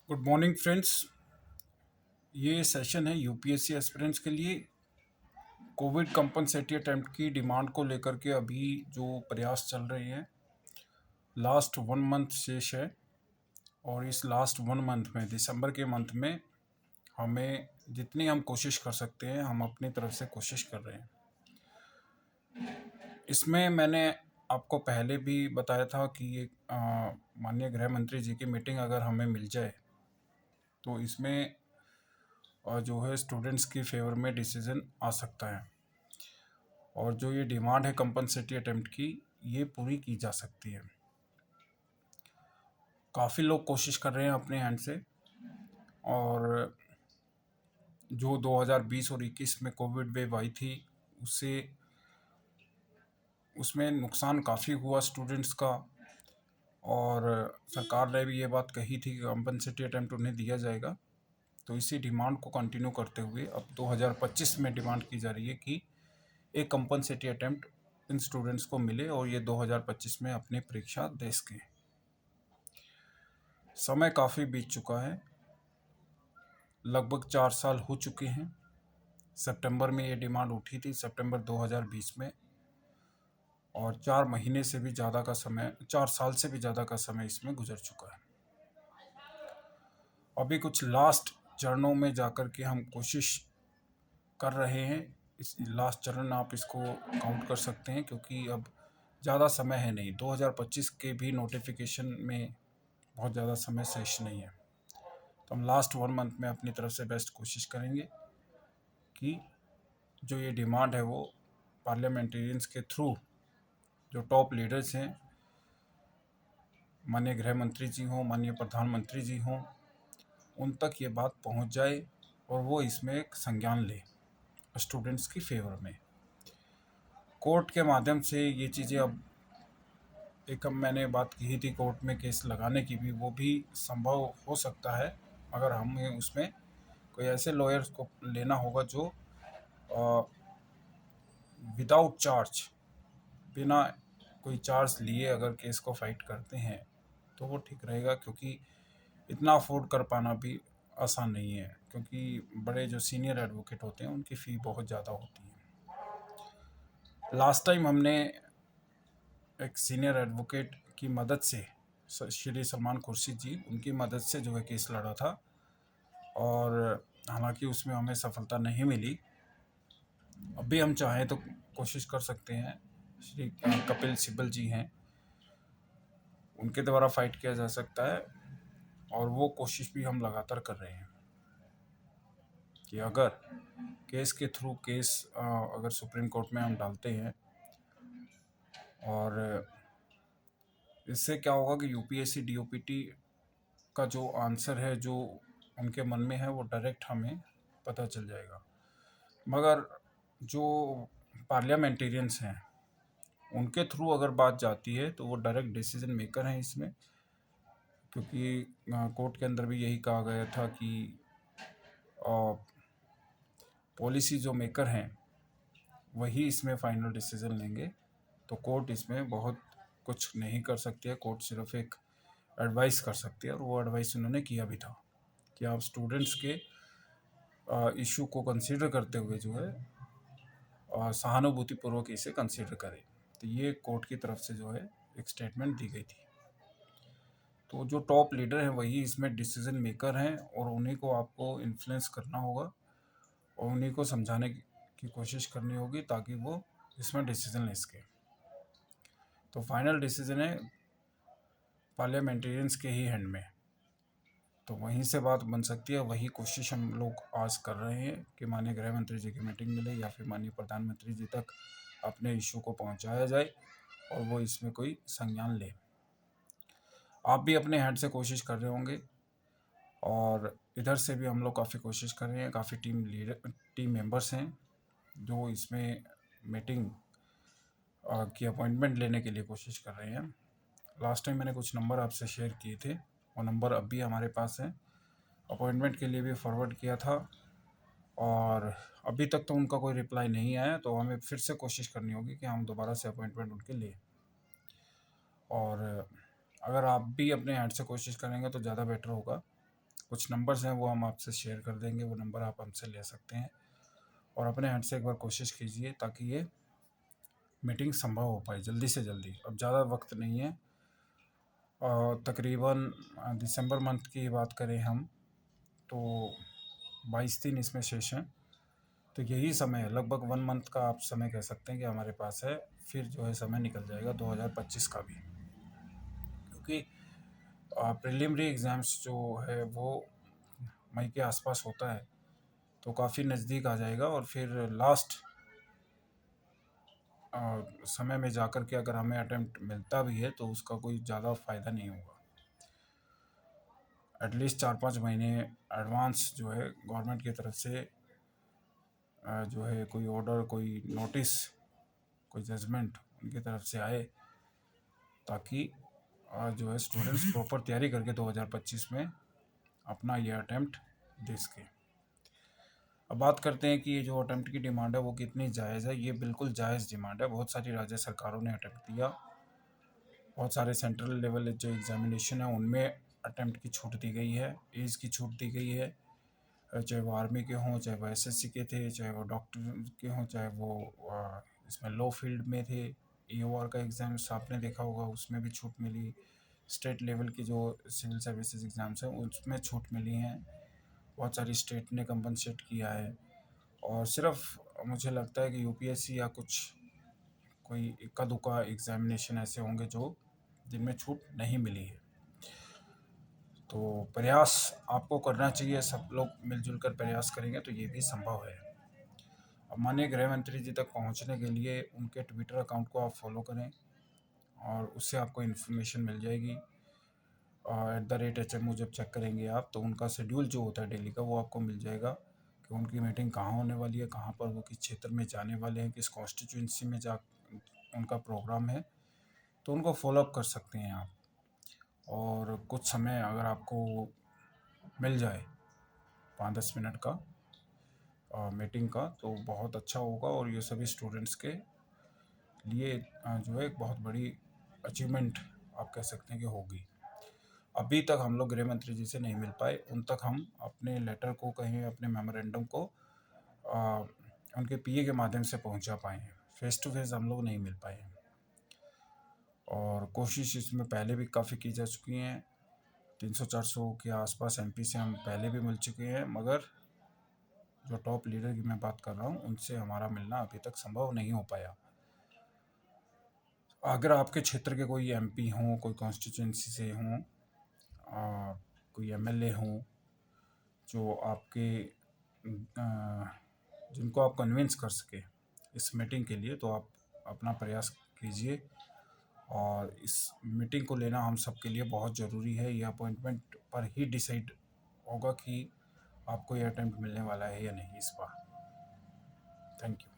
Good morning friends. ये session है UPSC aspirants के लिए। कोविड कंपनसेटरी अटेम्प्ट की डिमांड को लेकर के अभी जो प्रयास चल रहे हैं, लास्ट 1 मंथ शेष है। और इस लास्ट 1 मंथ में, दिसंबर के मंथ में, हमें जितनी हम कोशिश कर सकते हैं हम अपनी तरफ से कोशिश कर रहे हैं। इसमें मैंने आपको पहले भी बताया था कि ये माननीय गृह मंत्री जी की मीटिंग अगर हमें मिल जाए तो इसमें जो है स्टूडेंट्स की फेवर में डिसीज़न आ सकता है। और जो ये डिमांड है कंपनसेटरी अटेम्प्ट की, ये पूरी की जा सकती है। काफ़ी लोग कोशिश कर रहे हैं अपने हैंड से। और जो 2020 और 21 में कोविड वेव आई थी, उसमें नुकसान काफ़ी हुआ स्टूडेंट्स का। और सरकार ने भी ये बात कही थी कि कंपनसेटरी अटेम्प्ट उन्हें दिया जाएगा। तो इसी डिमांड को कंटिन्यू करते हुए अब 2025 में डिमांड की जा रही है कि एक कंपनसेटरी अटेम्प्ट इन स्टूडेंट्स को मिले और ये 2025 में अपनी परीक्षा दे सकें। समय काफ़ी बीत चुका है, लगभग 4 साल हो चुके हैं। सितंबर में ये डिमांड उठी थी, सितंबर 2020 में। और 4 महीने से भी ज़्यादा का समय, 4 साल से भी ज़्यादा का समय इसमें गुजर चुका है। अभी कुछ लास्ट चरणों में जाकर के हम कोशिश कर रहे हैं। इस लास्ट चरण आप इसको काउंट कर सकते हैं, क्योंकि अब ज़्यादा समय है नहीं। 2025 के भी नोटिफिकेशन में बहुत ज़्यादा समय शेष नहीं है। तो हम लास्ट 1 मंथ में अपनी तरफ से बेस्ट कोशिश करेंगे कि जो ये डिमांड है वो पार्लियामेंटेरियंस के थ्रू, जो टॉप लीडर्स हैं, माननीय गृह मंत्री जी हों, माननीय प्रधानमंत्री जी हों, उन तक ये बात पहुंच जाए और वो इसमें एक संज्ञान ले स्टूडेंट्स की फेवर में। कोर्ट के माध्यम से ये चीज़ें अब मैंने बात की थी कोर्ट में केस लगाने की भी, वो भी संभव हो सकता है अगर हमें उसमें कोई ऐसे लॉयर्स को लेना होगा जो विदाउट चार्ज, बिना कोई चार्ज लिए अगर केस को फाइट करते हैं तो वो ठीक रहेगा। क्योंकि इतना अफोर्ड कर पाना भी आसान नहीं है, क्योंकि बड़े जो सीनियर एडवोकेट होते हैं उनकी फ़ी बहुत ज़्यादा होती है। लास्ट टाइम हमने एक सीनियर एडवोकेट की मदद से, श्री सलमान खुर्शीद जी, उनकी मदद से जो है केस लड़ा था। और हालांकि उसमें हमें सफलता नहीं मिली। अब भी हम चाहें तो कोशिश कर सकते हैं। श्री कपिल सिब्बल जी हैं, उनके द्वारा फाइट किया जा सकता है। और वो कोशिश भी हम लगातार कर रहे हैं कि अगर केस के थ्रू अगर सुप्रीम कोर्ट में हम डालते हैं, और इससे क्या होगा कि यूपीएससी डीओपीटी का जो आंसर है, जो उनके मन में है, वो डायरेक्ट हमें पता चल जाएगा। मगर जो पार्लियामेंटेरियंस हैं, उनके थ्रू अगर बात जाती है तो वो डायरेक्ट डिसीजन मेकर हैं इसमें। क्योंकि कोर्ट के अंदर भी यही कहा गया था कि पॉलिसी जो मेकर हैं वही इसमें फाइनल डिसीजन लेंगे। तो कोर्ट इसमें बहुत कुछ नहीं कर सकती है। कोर्ट सिर्फ एक एडवाइस कर सकती है, और वो एडवाइस उन्होंने किया भी था कि आप स्टूडेंट्स के इशू को कंसीडर करते हुए जो है सहानुभूतिपूर्वक इसे कंसीडर करें। तो ये कोर्ट की तरफ से जो है एक स्टेटमेंट दी गई थी। तो जो टॉप लीडर हैं वही इसमें डिसीजन मेकर हैं, और उन्हीं को आपको इन्फ्लुएंस करना होगा और उन्हीं को समझाने की कोशिश करनी होगी ताकि वो इसमें डिसीजन ले सकें। तो फाइनल डिसीजन है पार्लियामेंटेरियंस के ही हैंड में। तो वहीं से बात बन सकती है। वही कोशिश हम लोग आज कर रहे हैं कि माननीय गृह मंत्री जी की मीटिंग मिले या फिर माननीय प्रधानमंत्री जी तक अपने इशू को पहुंचाया जाए और वो इसमें कोई संज्ञान ले। आप भी अपने हैंड से कोशिश कर रहे होंगे, और इधर से भी हम लोग काफ़ी कोशिश कर रहे हैं। काफ़ी टीम मेंबर्स हैं जो इसमें मीटिंग की अपॉइंटमेंट लेने के लिए कोशिश कर रहे हैं। लास्ट टाइम मैंने कुछ नंबर आपसे शेयर किए थे, वो नंबर अब भी हमारे पास हैं। अपॉइंटमेंट के लिए भी फॉरवर्ड किया था, और अभी तक तो उनका कोई रिप्लाई नहीं आया। तो हमें फिर से कोशिश करनी होगी कि हम दोबारा से अपॉइंटमेंट उनके लें। और अगर आप भी अपने हैंड से कोशिश करेंगे तो ज़्यादा बेटर होगा। कुछ नंबर्स हैं वो हम आपसे शेयर कर देंगे, वो नंबर आप हमसे ले सकते हैं और अपने एंड से एक बार कोशिश कीजिए ताकि ये मीटिंग संभव हो पाए जल्दी से जल्दी। अब ज़्यादा वक्त नहीं है, तकरीबन दिसंबर मंथ की बात करें हम तो 22 दिन इसमें शेष हैं। तो यही समय है, लगभग 1 मंथ का आप समय कह सकते हैं कि हमारे पास है। फिर जो है समय निकल जाएगा 2025 का भी, क्योंकि प्रीलिमिनरी एग्ज़ाम्स जो है वो मई के आसपास होता है, तो काफ़ी नज़दीक आ जाएगा और फिर लास्ट समय में जाकर के अगर हमें अटेम्प्ट मिलता भी है तो उसका कोई ज़्यादा फ़ायदा नहीं होगा। एटलीस्ट 4-5 महीने एडवांस जो है गवर्नमेंट की तरफ से जो है कोई ऑर्डर, कोई नोटिस, कोई जजमेंट उनकी तरफ से आए, ताकि जो है स्टूडेंट्स प्रॉपर तैयारी करके 2025 में अपना ये अटेम्प्ट दे सकें। अब बात करते हैं कि ये जो अटेम्प्ट की डिमांड है वो कितनी जायज़ है। ये बिल्कुल जायज़ डिमांड है। बहुत सारी राज्य सरकारों ने अटेम्प्ट दिया, बहुत सारे सेंट्रल लेवल जो एग्जामिनेशन है उनमें अटेम्प्ट की छूट दी गई है, एज की छूट दी गई है, चाहे वो आर्मी के हों, चाहे वो एसएससी के थे, चाहे वो डॉक्टर के हों, चाहे वो इसमें लॉ फील्ड में थे। ईओआर का एग्ज़ाम आपने देखा होगा, उसमें भी छूट मिली। स्टेट लेवल की जो सिविल सर्विसेज एग्ज़ाम्स हैं उसमें छूट मिली हैं। बहुत सारी स्टेट ने कंपनसेट किया है और सिर्फ मुझे लगता है कि यूपीएससी या कुछ कोई इक्का दुक्का एग्ज़ामिनेशन ऐसे होंगे जो जिनमें छूट नहीं मिली है। तो प्रयास आपको करना चाहिए, सब लोग मिलजुल कर प्रयास करेंगे तो ये भी संभव है। अब माननीय गृह मंत्री जी तक पहुंचने के लिए उनके ट्विटर अकाउंट को आप फॉलो करें और उससे आपको इन्फॉर्मेशन मिल जाएगी। @HM जब चेक करेंगे आप तो उनका शेड्यूल जो होता है डेली का वो आपको मिल जाएगा कि उनकी मीटिंग कहाँ होने वाली है, कहाँ पर वो किस क्षेत्र में जाने वाले हैं, किस कॉन्स्टिट्यूंसी में जा उनका प्रोग्राम है, तो उनको फॉलोअप कर सकते हैं आप। और कुछ समय अगर आपको मिल जाए 5-10 मिनट का मीटिंग का तो बहुत अच्छा होगा और ये सभी स्टूडेंट्स के लिए जो है एक बहुत बड़ी अचीवमेंट आप कह सकते हैं कि होगी। अभी तक हम लोग गृह मंत्री जी से नहीं मिल पाए, उन तक हम अपने लेटर को कहीं अपने मेमोरेंडम को आ, उनके पीए के माध्यम से पहुंचा पाए हैं। फेस टू फेस हम लोग नहीं मिल पाए हैं और कोशिश इसमें पहले भी काफ़ी की जा चुकी हैं। 300-400 के आसपास एमपी से हम पहले भी मिल चुके हैं, मगर जो टॉप लीडर की मैं बात कर रहा हूँ उनसे हमारा मिलना अभी तक संभव नहीं हो पाया। अगर आपके क्षेत्र के कोई एमपी हों, कोई कॉन्स्टिट्यूंसी से हों, कोई एमएलए हों जो आपके जिनको आप कन्विंस कर सके इस मीटिंग के लिए, तो आप अपना प्रयास कीजिए और इस मीटिंग को लेना हम सब के लिए बहुत ज़रूरी है। ये अपॉइंटमेंट पर ही डिसाइड होगा कि आपको ये अटेम्प्ट मिलने वाला है या नहीं इस बार। Thank you.